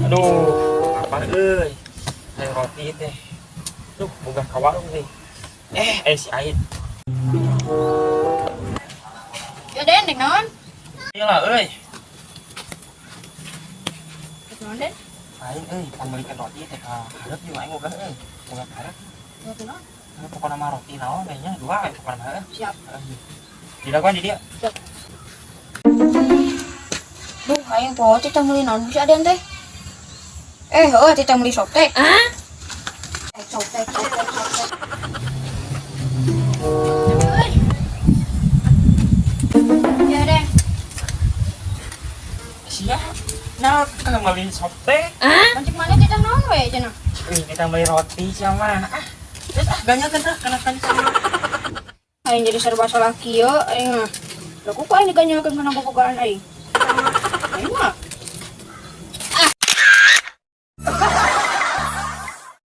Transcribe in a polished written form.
Aduh, apa saya roti teh. Duh, bukan ke warung nih. Si Ain. Ya Den, dek naon? Iyalah, Naon Den? Ain, pembelikan roti teh ka hareup jeung aing boga boga hareup. Roti naon? Pokona mah roti naon nya dua pokona mah. Siap. Dilakukan di dia. Siap. Duh, aing poho teh meuli naon bisa Den teh? Heuh, teh meuli sop teh. Sop teh. Ya Den. Sia. Nah, kembali sop teh. Mancik mana teh naon we cenah? Kita beli roti siapa? Terus ganyakeun tah kana kan. Aing jadi serba salah kieu aing mah. Lah kok aing diganyakeun kana bobogaan aing?